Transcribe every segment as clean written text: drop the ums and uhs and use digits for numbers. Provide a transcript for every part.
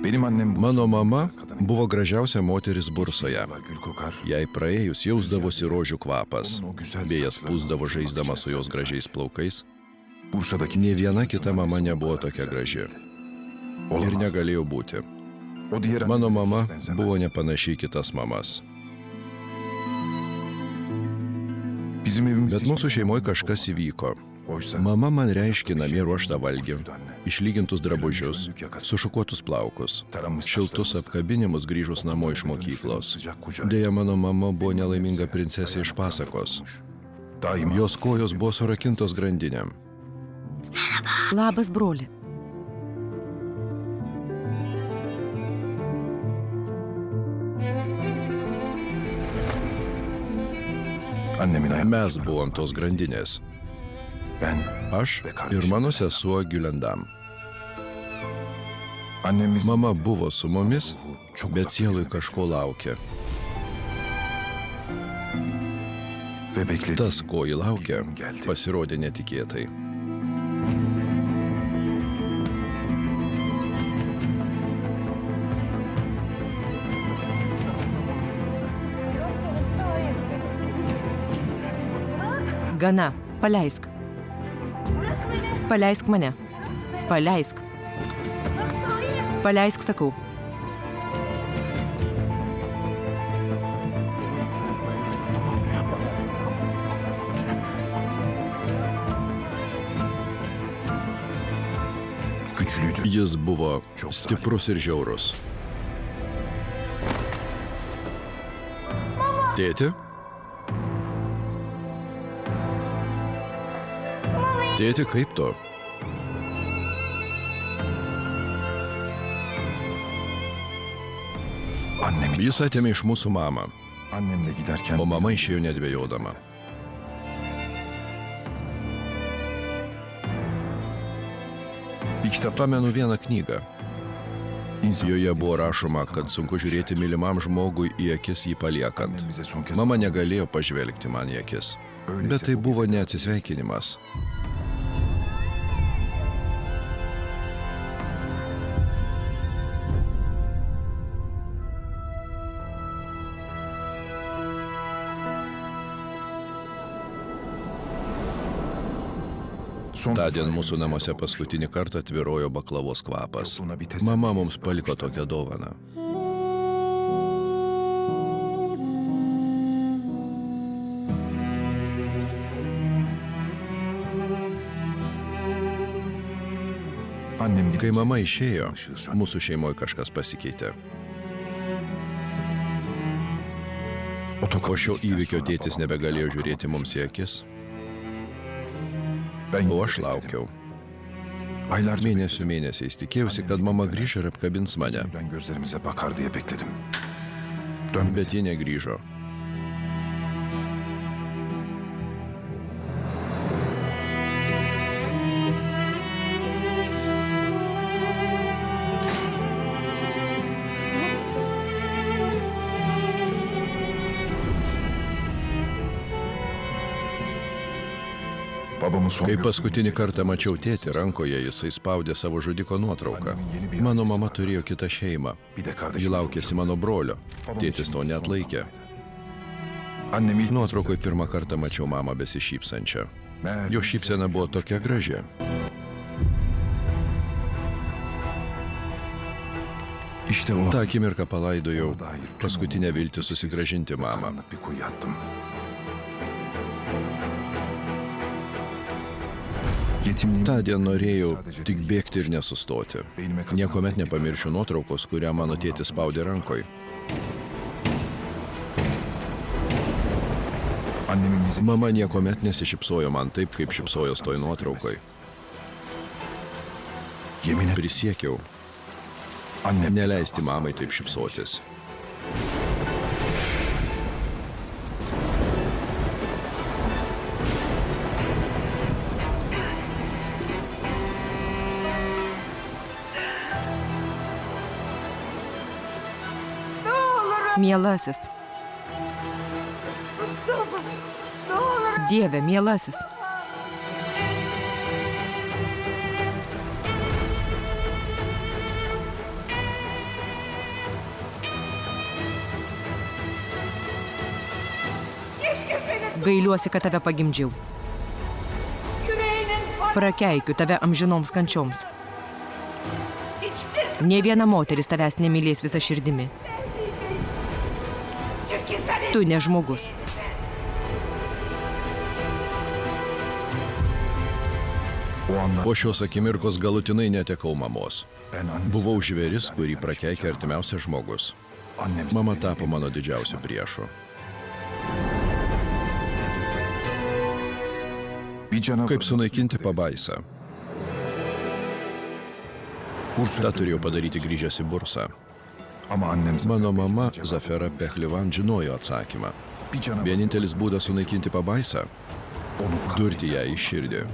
Mano mama buvo gražiausia moteris Bursoje. Jai praėjus jausdavosi rožių kvapas. Vėjas pūsdavo žaisdama su jos gražiais plaukais. Nė viena kita mama nebuvo tokia graži. Ir negalėjo būti. Mano mama buvo nepanaši į kitas mamas. Bet mūsų šeimoje kažkas įvyko. Mama man reiškė namie ruoštą valgį, išlygintus drabužius, sušukuotus plaukus, šiltus apkabinimus grįžus namo iš mokyklos. Deja, mano mama buvo nelaiminga princesė iš pasakos. Jos kojos buvo surakintos grandinėm. Labas, broli. Mes buvom tos grandinės. Aš ir mano sesuo Gülendam. Mama buvo su mumis, bet sielui kažko laukė. Tas, ko ji laukė, pasirodė netikėtai. Gana, paleisk. Paleisk mane. Paleisk. Paleisk, sakau. Jis buvo stiprus ir žiaurus. Tėti? Tėti, kaip tu? Jis atėmė iš mūsų mamą, o mama išėjo nedvejodama. Pamenu vieną knygą. Joje buvo rašoma, kad sunku žiūrėti mylimam žmogui į akis jį paliekant. Mama negalėjo pažvelgti man į akis, bet tai buvo neatsisveikinimas. Tądien mūsų namuose paskutinį kartą tvyrojo baklavos kvapas. Mama mums paliko tokią dovaną. Kai mama išėjo, mūsų šeimoje kažkas pasikeitė. Po šio įvykio tėtis nebegalėjo žiūrėti mums į akis. O aš laukiau. Mėnesių mėnesiais tikėjausi, kad mama grįš ir apkabins mane. Bet ji negrįžo. Kai paskutinį kartą mačiau tėtį, rankoje jisai spaudė savo žudiko nuotrauką. Mano mama turėjo kitą šeimą. Ji laukėsi mano brolio. Tėtis to neatlaikė. Nuotraukoje pirmą kartą mačiau mamą besišypsančią. Jo šypsena buvo tokia graži. Ta akimirką palaidojau paskutinę viltį susigrąžinti mamą. Tądien norėjau tik bėgti ir nesustoti. Niekuomet nepamiršiu nuotraukos, kurią mano tėtis spaudė rankoje. Mama niekuomet nesišypsojo man taip, kaip šypsojos toj nuotraukoje. Prisiekiau neleisti mamai taip šypsotis. Mielasis. Dieve, mielasis. Gailiuosi, kad tave pagimdžiau. Prakeikiu tave amžinoms kančioms. Nė viena moteris tavęs nemylės visą širdimi. Tu ne žmogus. Po šios akimirkos galutinai netekau mamos. Buvau žvėris, kurį prakeikė artimiausias žmogus. Mama tapo mano didžiausiu priešu. Kaip sunaikinti pabaisą? Ta turėjau padaryti grįžęs į bursą. Mano mama, Zafera Pehlivan, žinojo atsakymą. Vienintelis būdas sunaikinti pabaisą – durti ją į širdį.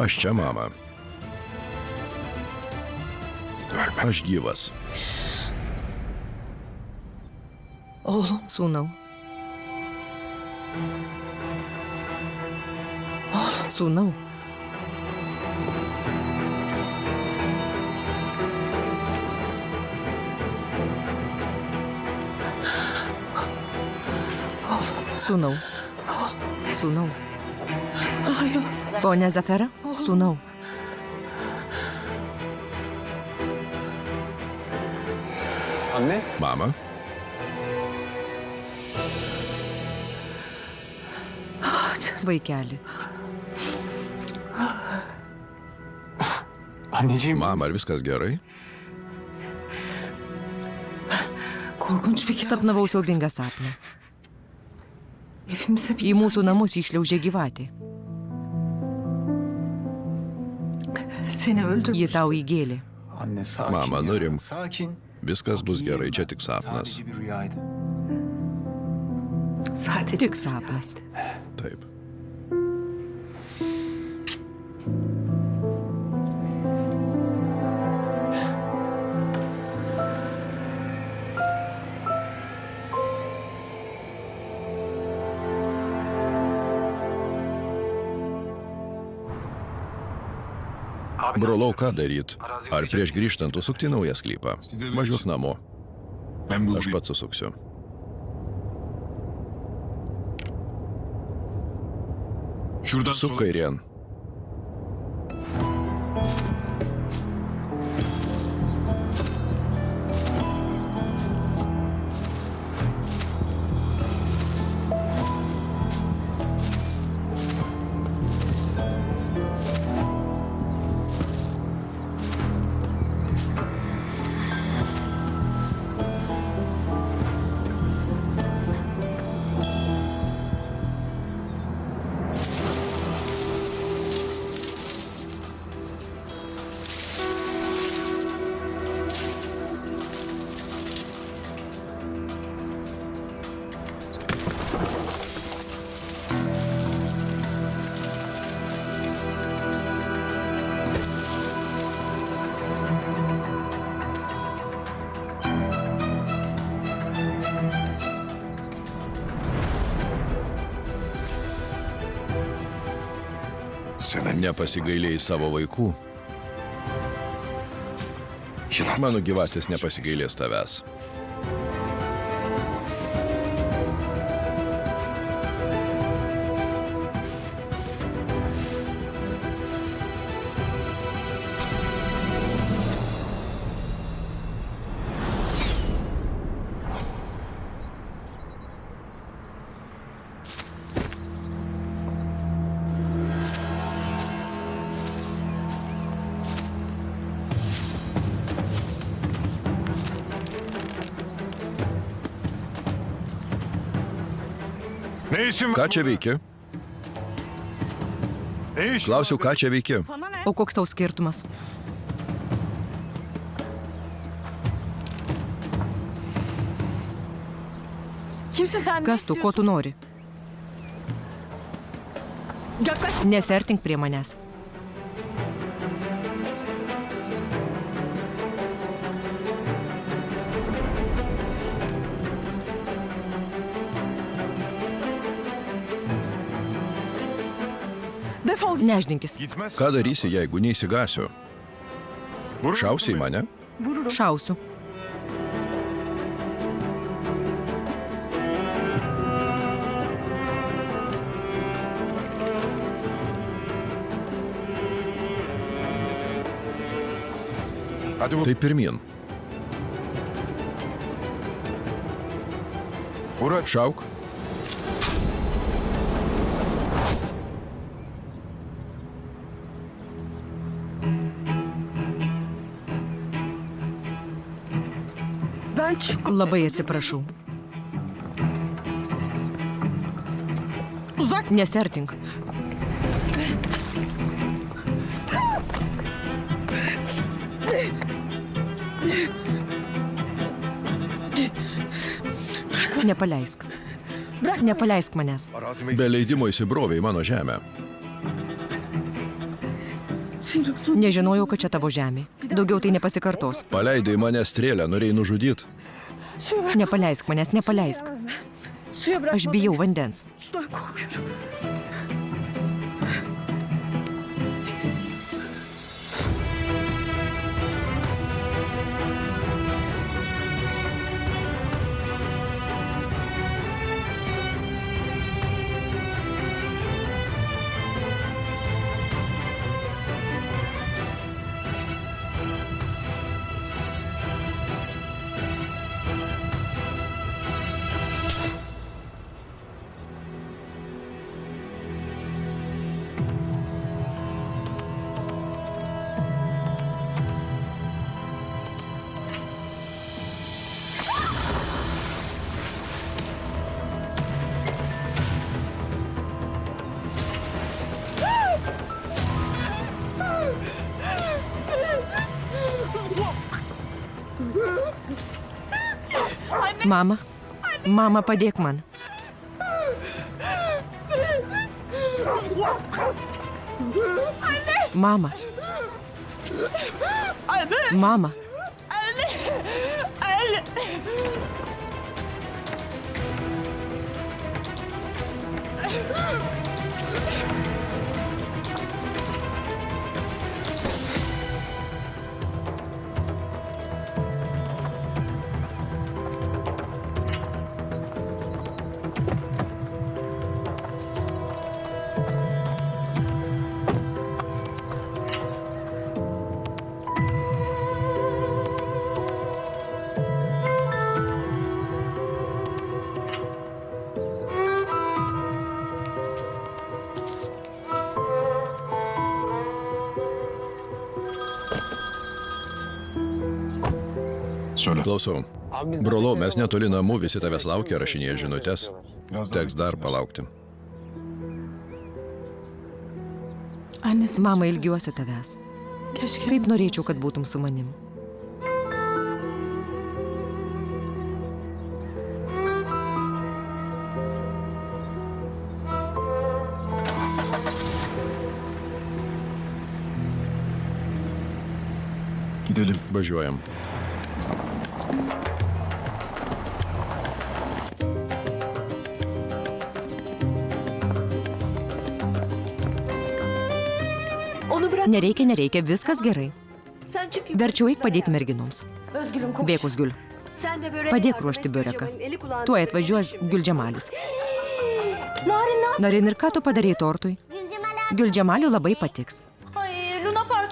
Aš čia, mama. Aš gyvas. Sūnau. Sūnau. Sūnau. Sūnau. Ponia Zafera, sūnau. Mama? Vaikeli. Mama, ar viskas gerai? Sapnavau siaubingą sapną. Į mūsų namus iššliaužė gyvatė. Ji tau įgėlė. Mama, nurimk. Viskas bus gerai, čia tik sapnas. Tik sapnas. Taip. Brolau, ką daryt? Ar prieš grįžtant užsukti naują sklypą? Važiuok namo. Aš pats susuksiu. Suk kairėn. Nepasigailėjai savo vaikų. Mano gyvatės nepasigailės tavęs. Ką čia veiki? Klausiu, ką čia veiki? O koks tau skirtumas? Kas tu, ko tu nori? Nesertink prie manęs. Neždinkis. Ką darysi, jeigu neįsigasiu? Šausi į mane? Šausiu. Tai pirmin. Šauk. Labai atsiprašau. Nesertink. Nepaleisk. Nepaleisk manęs. Be leidimo įsibrovė į mano žemę. Nežinojau, kad čia tavo žemė. Daugiau tai nepasikartos. Paleidai mane strėlę, norėjai nužudyti. Nepaleisk manęs, nepaleisk. Aš bijau vandens. Mama, mama, padėk man. Mama. Mama. Klausau. Brolau, mes netoli namų, visi tavęs laukia, rašinėja žinutės. Teks dar palaukti. Mama, ilgiuosi tavęs. Kaip norėčiau, kad būtum su manim. Važiuojam. Nereikia, viskas gerai. Verčiau eik padėti merginoms. Bėkus Gül. Padėk ruošti biureką. Tuoj atvažiuos Gülcemalis. Narin, ir ką tu padarei tortui? Gülcemaliui labai patiks.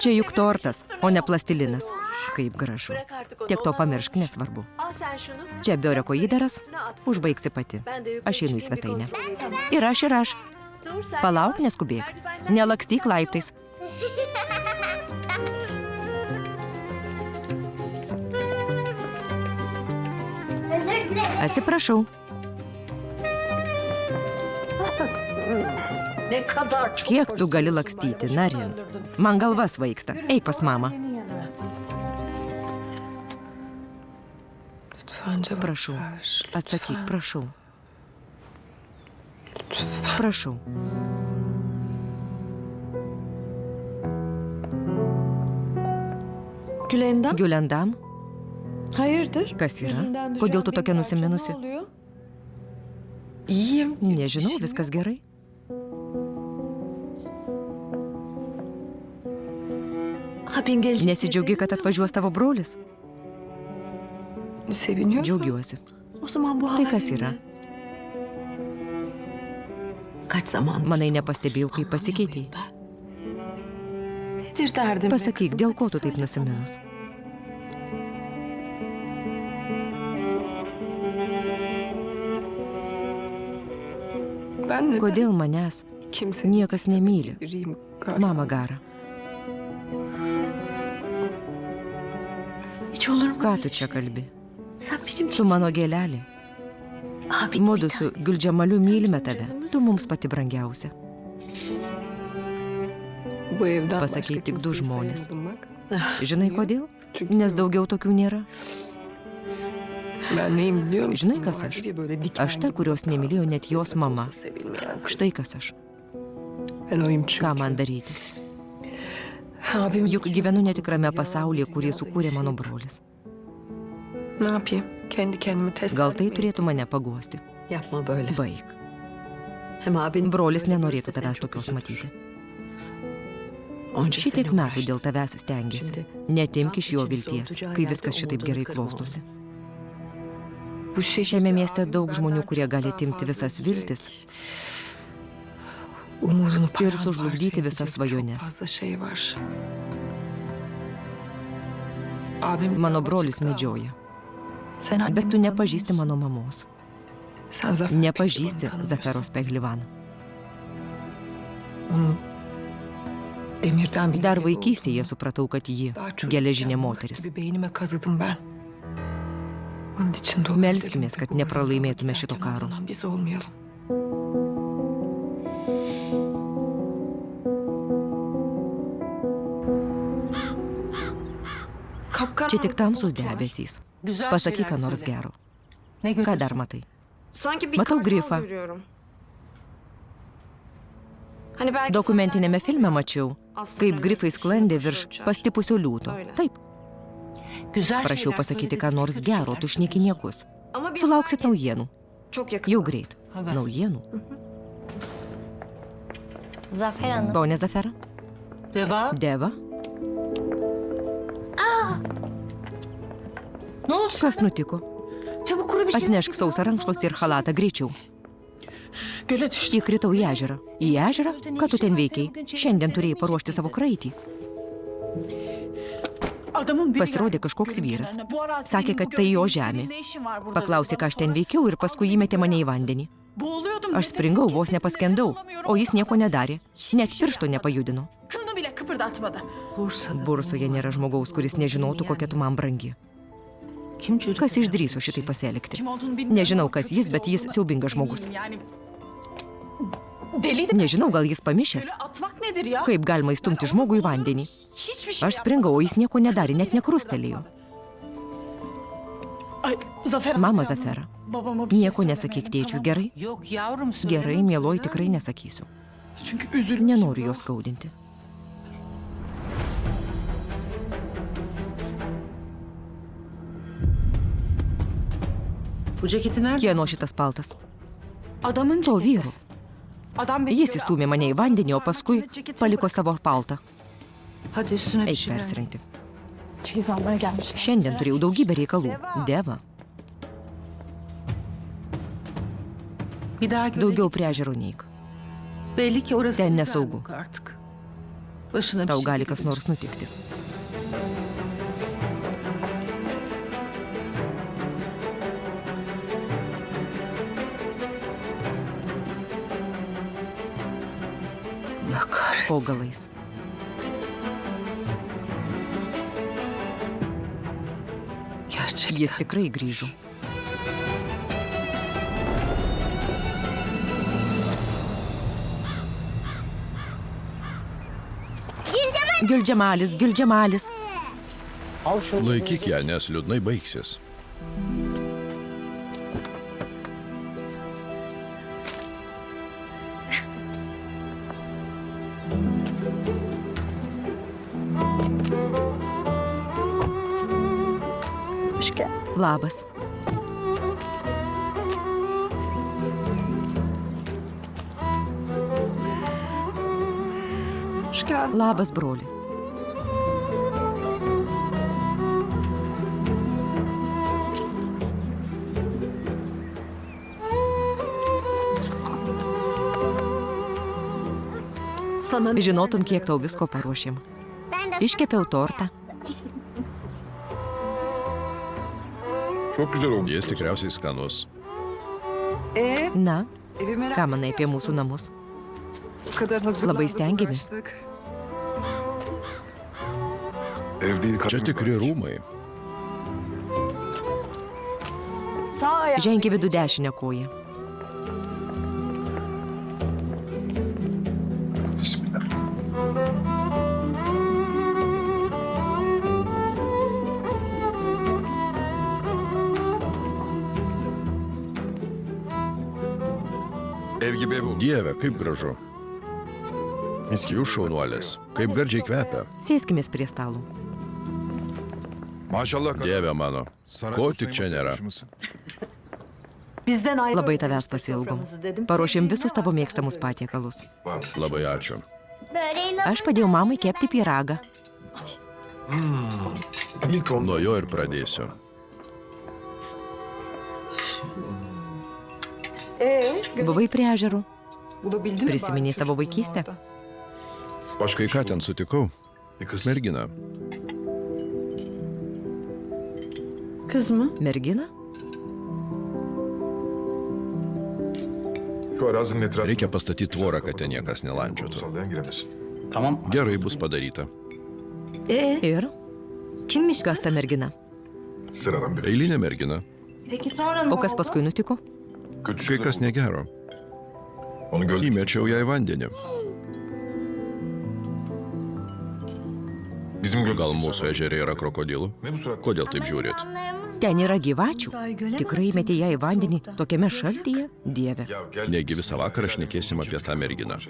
Čia juk tortas, o ne plastilinas. Kaip gražu. Tiek to pamiršk, nesvarbu. Čia biureko įdaras, užbaigsi pati. Aš einu į svetainę. Ir aš. Palauk, neskubėk. Nelakstyk laiptais. Kiek tu gali lakstyti, Narin? Man galva svaigsta. Eik pas mamą. Prašau, atsakyk, prašau. Prašau. Gülendam, Hayırdır? kas yra? Kodėl tu tokia nusiminusi? Nežinau, viskas gerai. Nesidžiaugi, kad atvažiuos tavo brolis? Džiaugiuosi. Tai kas yra? Manai, nepastebėjau, kaip pasikeitei. Pasakyk, dėl ko tu taip nusiminus? Kodėl manęs niekas nemyli? Mama Gara. Ką tu čia kalbi? Tu mano gėlelė. Mudu su Güldžemaliu mylime tave. Tu mums pati brangiausia. Pasakei tik du žmonės. Žinai kodėl? Nes daugiau tokių nėra. Žinai, kas aš? Aš ta, kurios nemylėjo net jos mama. Štai kas aš. Ką man daryti? Juk gyvenu netikrame pasaulyje, kurį sukūrė mano brolis. Gal tai turėtų mane paguosti? Baik. Brolis nenorėtų tavęs tokios matyti. Šitiek metų dėl tavęs stengiasi. Netimk iš jo vilties, kai viskas šitaip gerai klostosi. Šiame mieste daug žmonių, kurie gali atimti visas viltis ir sužlugdyti visas svajones. Mano brolis medžioja, bet tu nepažįsti mano mamos. Nepažįsti Zaferos Pehlivaną. Dar vaikystėje supratau, kad ji geležinė moteris. Melskimės, kad nepralaimėtume šito karo. Čia tik tamsus debesys. Pasakyk, ką nors gero. Ką dar matai? Matau grifą. Dokumentinėme filme mačiau, kaip grifai sklandė virš pastipusio liūto. Taip. Prašiau pasakyti, ką nors gero, tu šneki niekus. Sulauksit naujienų. Jau greit. Naujienų. Ponė Zafera? Deva? Kas nutiko? Atnešk sausą rankšluostį ir chalatą greičiau. Įkritau į ežerą. Į ežerą? Ką tu ten veikiai? Šiandien turėjai paruošti savo kraitį. Pasirodė kažkoks vyras. Sakė, kad tai jo žemė. Paklausė, ką aš ten veikiau ir paskui įmetė mane į vandenį. Aš springau, vos nepaskendau, o jis nieko nedarė. Net piršto nepajudino. Bursoje nėra žmogaus, kuris nežinotų, kokia tu man brangi. Kas išdrįso šitai pasielgti? Nežinau, kas jis, bet jis siaubingas žmogus. Nežinau, gal jis pamišęs. Kaip galima įstumti žmogų į vandenį? Aš springau, o jis nieko nedarė, net nekrustelėjo. Mama Zafera, nieko nesakyk tėčiui, gerai? Gerai, mieloji, tikrai nesakysiu. Nenoriu jo skaudinti. Kieno šitas paltas? To vyru. Jis įstūmė mane į vandenį, o paskui paliko savo paltą. Eik persirengti. Šiandien turėjau daugybę reikalų. Deva. Daugiau prie ežero neik. Ten nesaugu. Tau gali kas nors nutikti. Po galais. Jis tikrai grįžo. Güldžemalis, Güldžemalis. Laikyk ją, nes liūdnai baigsis. Labas. Labas, broli. Žinotum, kiek tau visko paruošėm. Iškepiau tortą. Jis tikriausiai skanus. Na, ką manai apie mūsų namus? Labai stengiamės. Čia tikri rūmai. Žengi vidų dešinę koją. Dieve, kaip gražu. Jūs šaunuolis, kaip gardžiai kvepia. Sėskimės prie stalo. Dieve mano, ko tik čia nėra. Labai tavęs pasilgom. Paruošėm visus tavo mėgstamus patiekalus. Labai ačiū. Aš padėjau mamai kepti pyragą. Nuo jo ir pradėsiu. Buvai prie ežero. Prisiminiai savo vaikystę. Kai ką ten sutikau? Merginą. Kız mı? Mergina? Reikia pastatyti tvorą, kad ten niekas nelandžiotų. Gerai bus padaryta. Ir? Kas ta mergina? Eilinė mergina. O kas paskui nutiko? Kai kas negero. Įmečiau ją į vandenį. Gal mūsų ežerė yra krokodilų? Kodėl taip žiūrit? Ten yra gyvačių. Tikrai metė ją į vandenį tokiame šaltyje? Dieve. Negi visą vakarą šnekėsim apie tą merginą.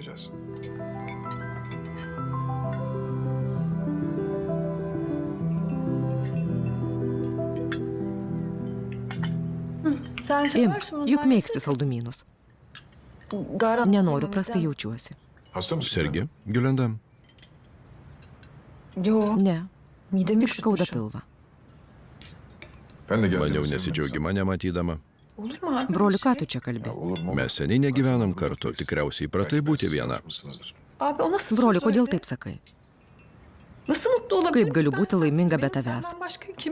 Imk, juk mėgsti saldumynus. Nenoriu, prastai jaučiuosi. Sergi, Giulenda? Ne, tik skauda pilvą. Maniau nesidžiaugimą nematydama. Broli, ką tu čia kalbi? Mes seniai negyvenam kartu, tikriausiai įpratai būti viena. Broli, kodėl taip sakai? Kaip galiu būti laiminga be tavęs?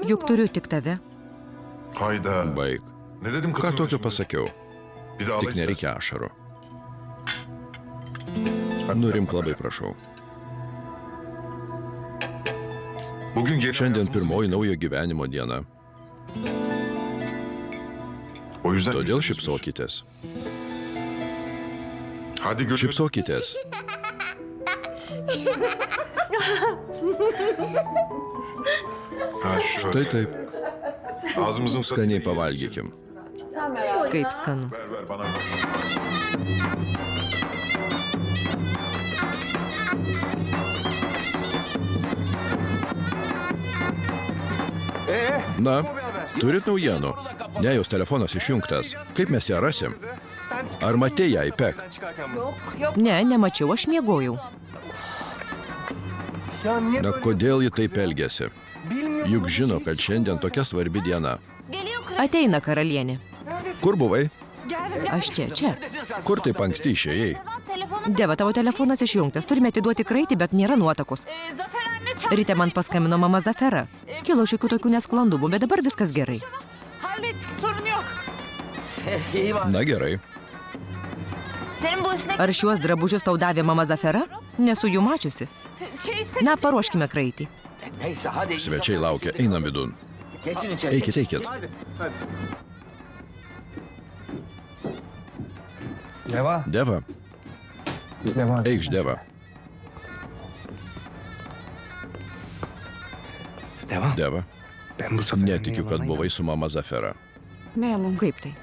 Juk turiu tik tave. Baik. Ką tokio pasakiau? Tik nereikia ašarų. Nurimk, labai prašau. Šiandien pirmoji naujo gyvenimo diena. Todėl šypsokitės. Šypsokitės. Štai taip. Skaniai pavalgykim. Kaip skanu. Na, turit naujienų? Ne, jos telefonas išjungtas. Kaip mes ją rasim? Ar matei ją į pek? Ne, nemačiau, aš miegojau. Na, kodėl ji taip elgėsi? Juk žino, kad šiandien tokia svarbi diena. Ateina karalienė. Kur buvai? Aš čia. Kur taip anksti išėjai? Deva, tavo telefonas išjungtas. Turime atiduoti kraitį, bet nėra nuotakos. Ryte man paskambino mama Zafera. Kilo šiokių tokių nesklandumų, bet dabar viskas gerai. Na gerai. Ar šiuos drabužius tau davė mama Zafera? Nesu jų mačiusi. Na, paruoškime kraitį. Svečiai laukia, einam vidun. Eikit. Deva. Eikš, Deva. Deva, netikiu, kad buvai su mama Zafera. Ne yalan? Kaip tai?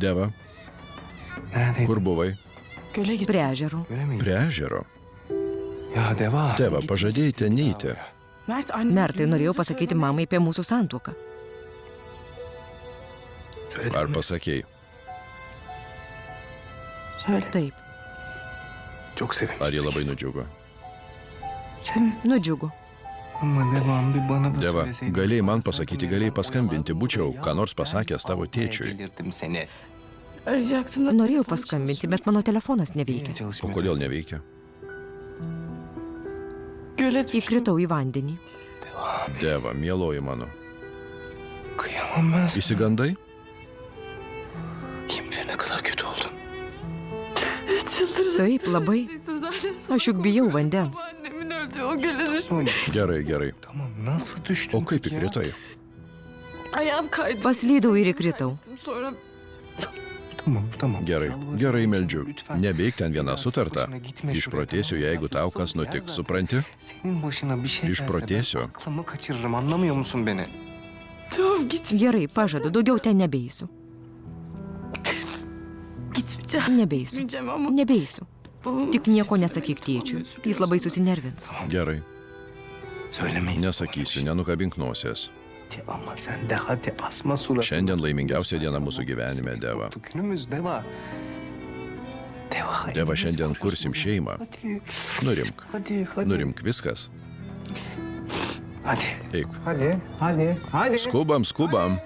Deva, kur buvai? Göle gittim. Prie ežero. Prie ežero. Deva, pažadėjai ten neiti. Mertai, norėjau pasakyti mamai apie mūsų santuoką. Ar pasakėjai? Söyle. Taip, Ar jie labai nudžiugo? nudžiugo. Deva, galėjai man pasakyti, galėjai paskambinti, būčiau ką nors pasakęs tavo tėčiui. Arayacaktım da. Norėjau paskambinti, bet mano telefonas neveikia. O kodėl neveikia? Göle düştüm. Įkritau į vandenį. Deva, mieloji mano. Įsigandai? Taip, labai. Aš juk bijau vandens. Annemin öldü, o göle düştüm. Gerai. O kaip įkritai? Ayağım kaydı. Paslydau ir įkritau. Sonra Gerai, meldžiu. Nebeik ten viena sutarta. Išprotėsiu, jeigu tau kas nutiks, supranti? Išprotėsiu. tamam git. Gerai, pažadu, daugiau ten nebeisiu. Gitmeyeceğim. Nebeisiu. Gitmeyeceğim ama. Nebeisiu. babam- Tik nieko nesakyk tėčiui. Jis labai susinervins. Gerai. Nesakysiu, nenukabink nosies. Ama sen de hadi asma suratını. Šiandien laimingiausia diena mūsų gyvenime, Deva. Günümüz Deva. Deva, šiandien kursim šeimą. Hadi. Nurimk. Hadi. Nurimk viskas. Hadi. Eik. Hadi. Skubam.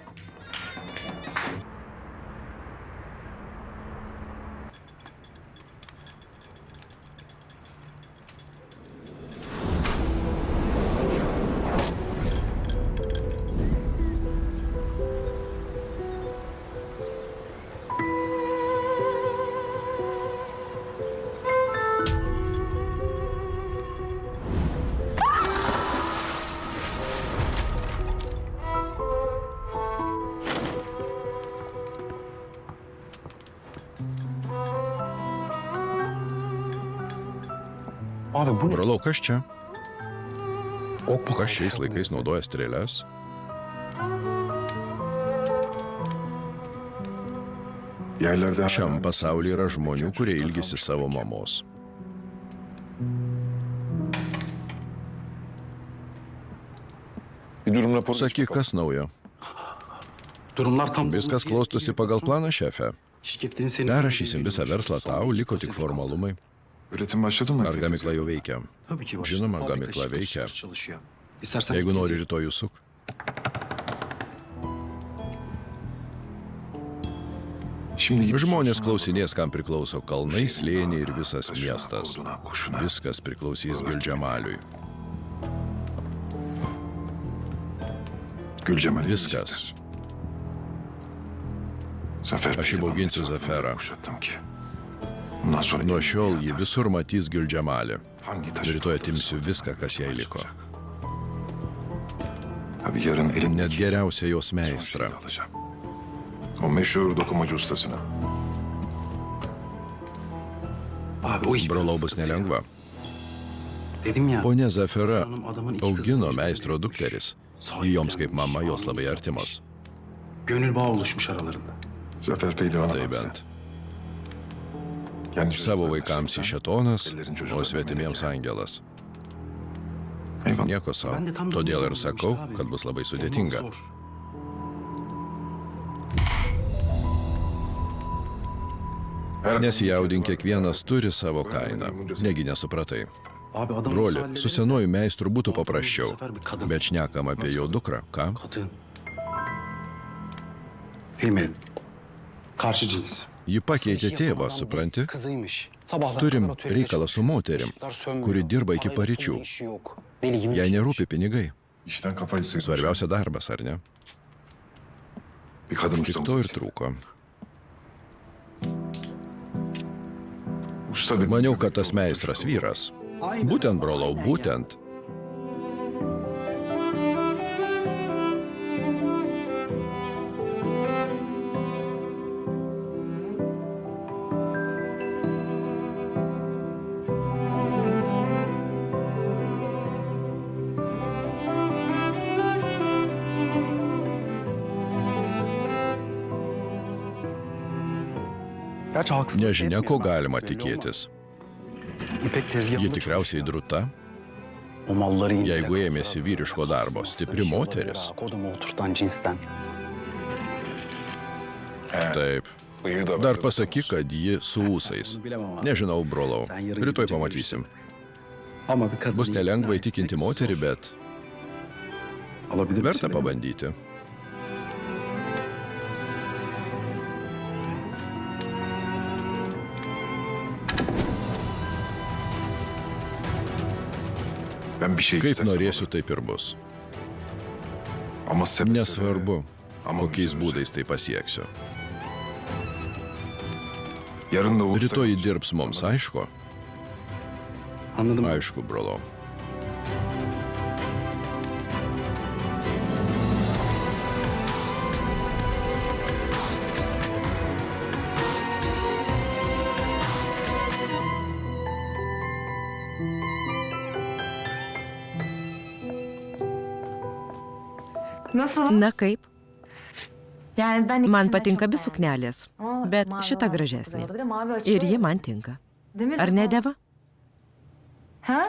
Abi bu ne? Brolau, kas čia? Ok mu Kas šiais laikais naudoja strėles? Šiam pasaulyje yra žmonių, kurie ilgisi savo mamos. Sakyk, kas naujo? Durumlar tam Viskas klostosi pagal planą, šefe. Şirketlerin senin Perrašysim visą verslą tau, liko tik formalumai. Üretim başladı mı? Ar gamykla jau veikia? Tabii ki başladı. Žinoma, Fabrika gamykla şıkır veikia. şıkır çalışıyor. İstersen Jeigu bir nori gezi. rytoj suk. Şimdi gidip Žmonės sorsun klausinės, kam priklauso kalnai, slėniai ir visas Taşına, miestas. kurduna, kuşuna. Viskas priklausys Gülcemaliui. Gülcemal'i Viskas. diyecekler. Zafer Aš Bey'le įbauginsiu bana Zaferą. kuşattım ki. Bundan sonra Nuo šiol ji visur matys Gülcemalį. hangi taşı Rytoj atimsiu viską, kas jai liko. Abi yarın elimdeki Net geriausia jos son şeyi meistrą. alacağım. O meşhur dokumacı ustasına. Abi o iş Brolau bus nelengva. Dedim ya. Ponia Zafera Hanım adamın iki augino kızını meistro evlendirmiş. dukteris. Sahip Ji joms kaip gelmiş. mama jos labai artimos. Gönül bağı oluşmuş aralarında. Zafer Pehlivan'a Tai baksa. bent. Kendi Savo çocuklarına vaikams karşı šetonas, ellerin o çocuklarına svetimiems melek. angelas. Eyvallah. Nieko savo. Ben de tam da Todėl bunu ir sakau, anlamıştım abi. kad bus labai Olmaz, sudėtinga. zor. Nesijaudink, kiekvienas turi savo kainą. Negi nesupratai. Abi adam Broli, olsa su hallederiz. senuoju meistru būtų Bu paprasčiau. sefer bir kadın. Bet šnekam apie jo dukrą. Ką? Kadın. Female. Karşı cins. Ji pakeitė tėvą, supranti? Kızıymış. Sabahlar Turim kadar otelde reikalą su çalışıyor. moterim, Işıklar sönmüyor. kuri dirba iki Parayla paryčių. pulun işi yok. Deli gibi Jai bir şeymiş. nerūpi pinigai. İşten kafayı sıyırmış. Svarbiausia darbas, ar ne? Bir kadın Tik ustamız to ir eksik. trūko. Usta dedi. Maniau, kad tas meistras vyras. Būtent, brolau, būtent. Gerçi haksızlık Nežinia, ko etmiyor. galima Belli tikėtis. olmaz. İpek tezgahında Ji tikriausiai çalışıyor. drūta, O malları indire jeigu kaldıra ėmėsi böyle vyriško darbo, kaslı stipri bir şey olabilir moteris. ha, Kodumu oturtan cinsten. Taip. Bıyığı da Dar var. pasakyk, kad ji su ūsais. Bunu bilemem abi. Nežinau, brolau. Sen yarın Rytoj gidince pamatysim. Ama bir kadın Bus nelengva įtikinti moterį, bet alabilir verta misin? pabandyti. Ben bir şey Kaip istesem norėsiu, olur. taip ir bus. Ama sebe Nesvarbu, Ama kokiais güzel būdais tai pasieksiu. Yarın da usta Rytoj ji dirbs mums, aišku? Anladım. abi. Aišku, brolau. Nasıl? Na kaip, Yani ben man ikisini de patinka çok abi beğendim. suknelės, Ama bet mavi šita olan gražesnė. güzel oldu. Bir de mavi açıyor Ir ji ya. man tinka. Değil mi? Ar ne, Deva? Ha?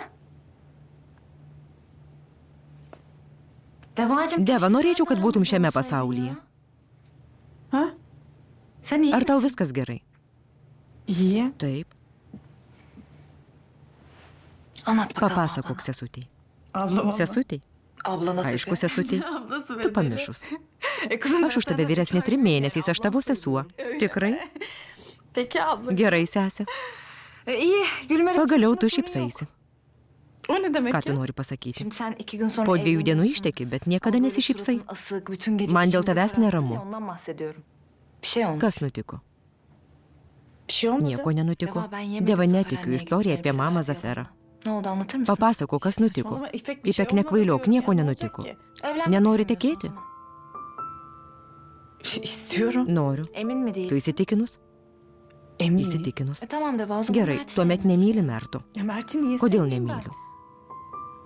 Devacığım, Deva, keşke norėčiau, kad sen būtum šiame olsaydın pasaulyje. ya. Ha? Sen iyi Ar tau misin? viskas gerai? İyi. Taip. Anlat bakalım. Papasakok sesutei. Ablam. Sesutei? Abla nasıl? Aišku, sesutei. Ablası Tu pamišus. Aš už tave vyresnė 3 mėnesiais, aš tavo sesuo. Tikrai? Peki abla. Gerai, sesė. İyi. Gülmer'e Pagaliau tu sorun yok. šypsaisi. O ne demek Ką ya? tu nori pasakyti? Şimdi sen 2 gün sonra Po 2 dienų evleniyorsun. išteki, bet niekada Ama böyle nesišypsai. suratın asık, bütün gece Man dėl içimizi tavęs kararttın neramu. ya, ondan bahsediyorum. Bir şey olmuş. Kas nutiko? Bir şey olmadı. Nieko nenutiko. Deva, ben yemedim Deva, Zafer netikiu anneye istoriją gitmeye apie mamą bir şeyler Zaferą. yapalım. Ne oldu anlatır mısın? Papasako, kas nutiko. Saçmalama, İpek İpek nekvailiok, nieko nenutiko. Evlenmek Nenori istemiyorsun tekėti? o zaman. İstiyorum. Noriu. Emin mi değil? Tu įsitikinus? Eminim. Įsitikinus. Tamam Deva, o zaman Gerai, Mert tuomet sevmiyor. nemyli Merto. Ya Mert'i niye Kodėl sevmeyeyim ben? nemyliu?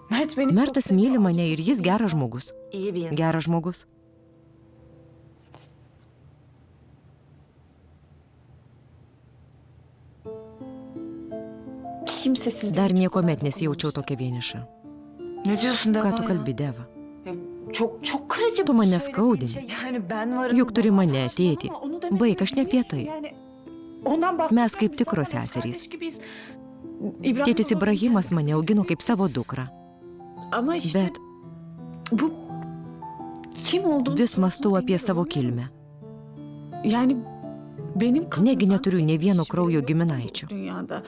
Mert beni Mertas çok seviyor. myli mane ir jis geras žmogus. İyi bir insan. Geras žmogus. Kimsesiz. Dar niekuomet nesijaučiau tokia vieniša. Ne diyorsun Deva Ką tu ya? kalbi, Deva? Çok kırıcı. Tu bu mane söylediğin skaudini. şey. Yani ben varım. Juk turi mane, tėtį. Ama onu demek Baik, aš ne apie tai. yani ondan bahsediyorum. Mes kaip Biz tikros zaten seserys. kardeş gibiyiz. Tėtis Ibrahimas mane augino kaip savo dukrą. Ama işte Bet bu kim olduğunu vis mąstau apie savo kilmę. yani benim Negi neturiu ne vieno kraujo giminaičio. dünyada.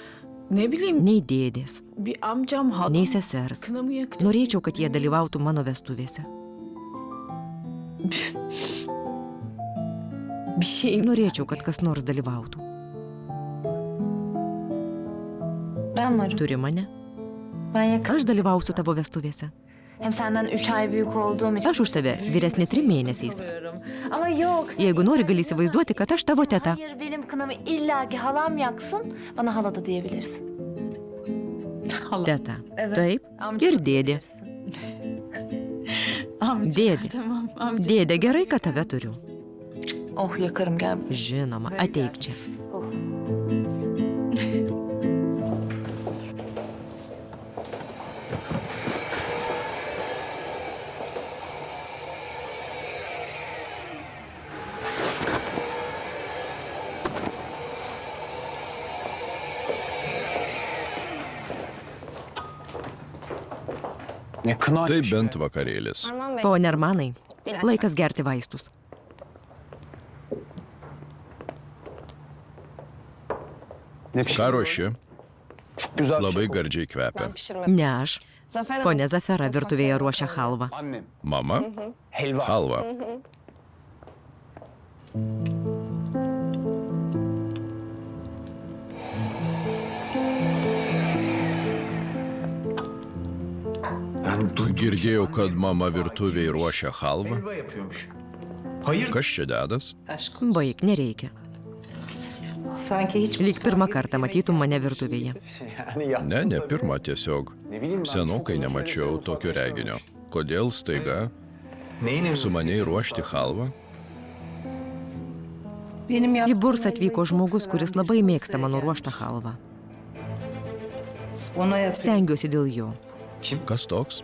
Ne bileyim Nei dėdės, bir amcam halam. nei sesers. Kınamı yaktı. Norėčiau, kad jie dalyvautų mano vestuvėse. Bir şey. Norėčiau, kad kas nors dalyvautų. Ben varım. Turi mane? Ben yakın. Aš dalyvausiu tavo vestuvėse. Hem senden 3 ay büyük olduğum için. Aš už tave vyresnė 3 mėnesiais. Ama yok. Jeigu nori, gali įsivaizduoti, kad aš tavo teta. Hayır benim kınamı illaki halam yaksın. Bana hala da diyebilirsin. Teta. Evet. Taip. Amca Ir da dėdė. diyebilirsin. Amca. Dėdė. Tamam amca. Dėdė, gerai, kad tave turiu. Oh yakarım gel. Žinoma, ateik čia. Oh. Ne kına Tai açmış bent be. vakarėlis. Pone Armanai, laikas gerti vaistus. Ne Ką pişirdin? ruoši? Çok güzel bir Labai şey kokuyor. gardžiai kvepia. Ne aš. Pone Zafera virtuvėje ruošia halvą. Annem. Mama? Helva. Halva. Ben duydum. Girdėjau, kad mama virtuvėje ruošia halvą. Helva yapıyormuş. Hayır. Kas čia dedas? Baik, nereikia. Sanki hiç Lyg pirmą kartą matytum mane virtuvėje. Yani yaptın Ne, ne tabii. pirmą tiesiog. Ne bileyim ben, çok Senokai uzun süre nemačiau seni tokio ufak reginio. yaşta. Kodėl staiga Neyin su maniai evlisin? ruošti halvą? Benim Į yaptığım Bursą atvyko helvayı žmogus, çok kuris sever, labai çok mėgsta mano sever. ruoštą halvą. Ona yapıyor. Stengiuosi dėl jo. Kas toks?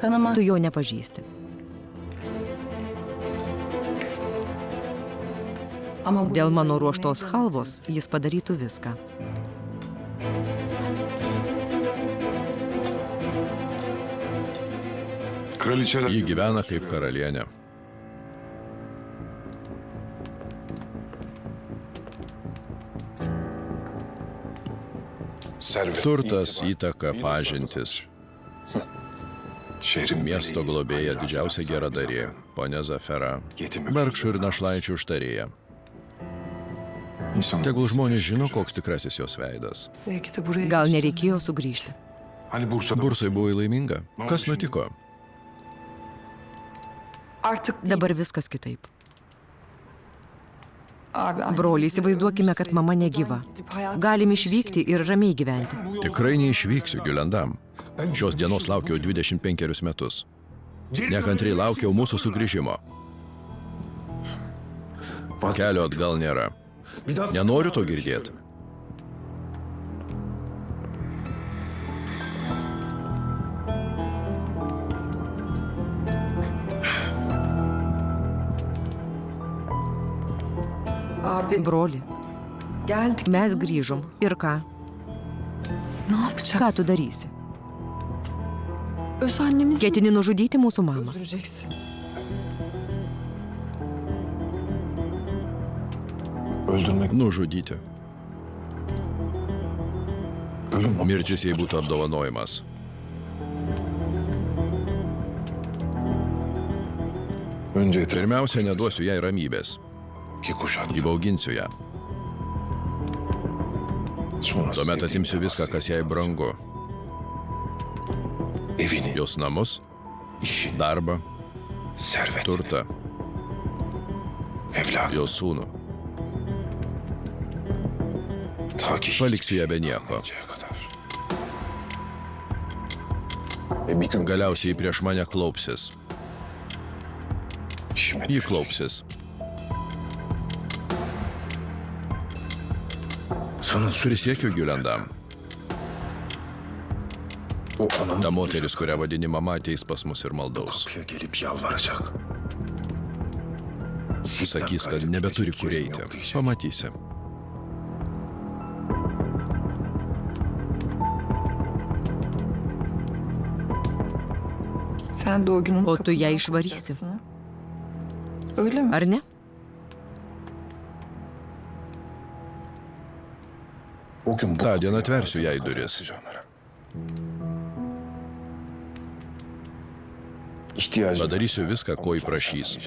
Tanımaz. Tu jo nepažįsti. Ama bu Dėl mano yemeği ruoštos yemekten halvos jis padarytų viską. Kraliçeler... Ji gyvena kaip karalienė. Servet, Turtas, itibar, įtaka, bir pažintis. Şehrin Miesto meleği, globėja hayra didžiausia sarsan geradarė, zamanı. ponia Zafera. Yetim Vargšų ir öksüzler našlaičių užtarėja. İnsanlar- Tegul žmonės žino, koks tikrasis jos veidas. Belki de buraya Gal nereikėjo sugrįžti. Hani Bursa'da... Bursai buvo laiminga. Kas nutiko? Artık Dabar viskas kitaip. abi, annemiz Broli, įsivaizduokime, kad mama negyva. Galim išvykti ir ramiai gyventi. Tikrai neišvyksiu, Gülendam. Šios dienos laukiau 25 metus. Nekantriai laukiau mūsų sugrįžimo. Kelio atgal nėra. Nenoriu to girdėti. Abi Broli, geldik. mes grįžom. Ir ką? Ne yapacaksın? Ką tu darysi? Öz annemizi Ketini nužudyti mūsų mamą. öldüreceksin. Öldürmek... Nužudyti. Ölüm... Mirtis jai būtų apdovanojimas. Önce etrafı Pirmiausia, neduosiu jai ramybės. iki kuşat. Įbauginsiu ją. Sonra Tuomet atimsiu viską, kas jai brangu. Evini, Jos namus, işini, darbą, servetini, turtą, evladı. jos sūnų. Ta ki Paliksiu ją be hiçbir şey nieko. kalmayıncaya kadar. Bir gün Galiausiai prieš mane klaupsis. işime Ji düşecek. klaupsis. Sana Prisiekiu, Gülendam. o ananı Ta moteris, kurią vadini mama, ateis pas mus ir maldaus. kapıya gelip yalvaracak. Sizden Sakys, kad gayrı nebeturi gidecek kur yerim eiti. yok diyecek. Pamatysi. Sen de o günün O tu kapısını ją išvarysi. açacaksın, ha? Öyle mi? Ar ne? O gün bu Ta kapıyı dieną atversiu ardından jai kapıyı duris. açacağımlara. İhtiyacı Padarysiu viską, ko ji prašys.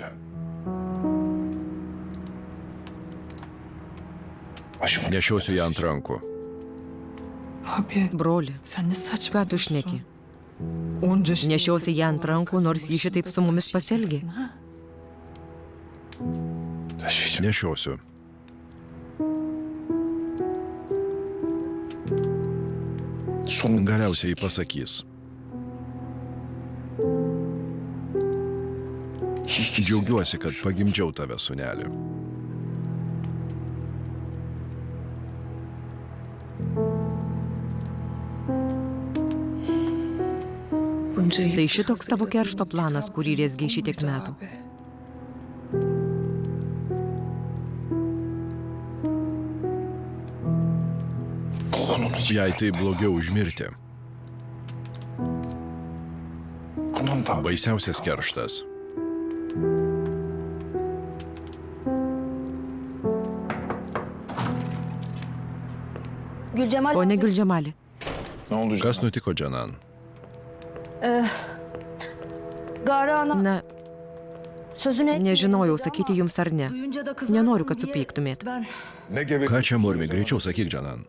Başıma Nešiosiu ją ant rankų. Abi Broli, sen ne saçma. ką tu šneki? Onca şey. Nešiausi ją ant rankų, nors ji šitaip su mumis pasielgė. Ha? taşıyacağım. Nešiosiu. Sonunda Galiausiai pasakys. Džiaugiuosi, kad pagimdžiau tave, sūneli. Bunca yıl Tai šitoks tavo hazırladığın keršto planas, kurį rezgiai šitiek buydu metų. abi. olan onun için. Jei tai blogiau užmirti. Bunun da Baisiausias kerštas. Gülcemal O ne Gülcemali? ne oldu Kas canım? nutiko, Džanan? Gara ana Na, sözünü etmedi nežinojau ama sakyti jums ar ne. duyunca da kızarsın Nenoriu, kad diye supyktumėt. Ben Ne gebe... Ką čia murmi? Greičiau sakyk, Džanan.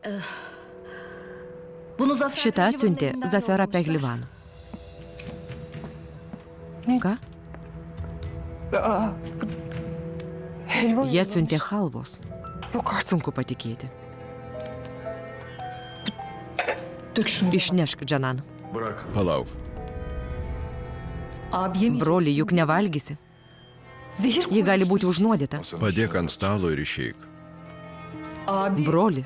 bunu Zafer Šitą Pehlivan'ın atsiuntė elinden Zafera yollamışlar. Pehlivan. Ką? Aa, helva Jie atsiuntė halvos. yok artık. Sunku patikėti. Dök şunu. Išnešk, Džanan. Bırak. Palauk. Abi yemeyeceksin. Broli, juk nevalgysi. Zehir Ji gali būti užnuodyta. Padėk ant stalo ir išeik. Abi. Broli,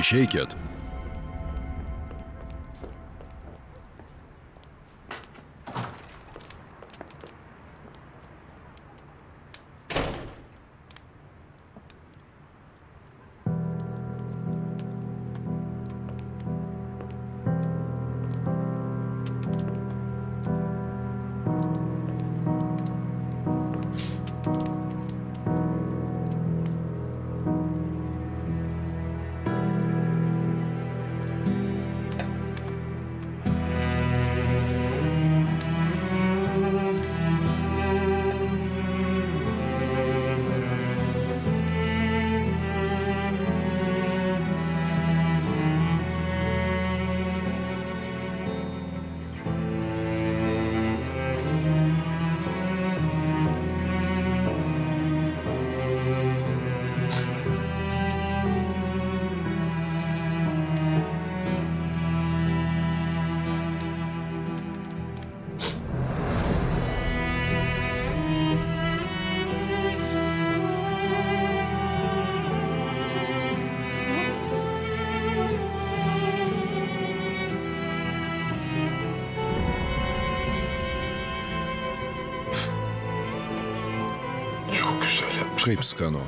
Išeikit. Çok güzel yapmış. Kaip skanu.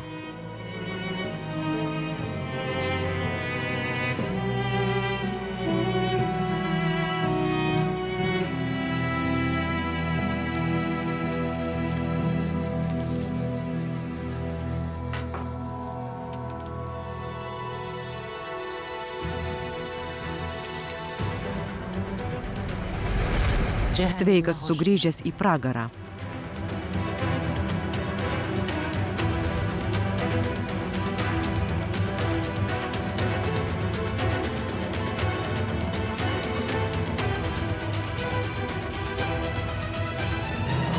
sveikas sugrįžęs į pragarą.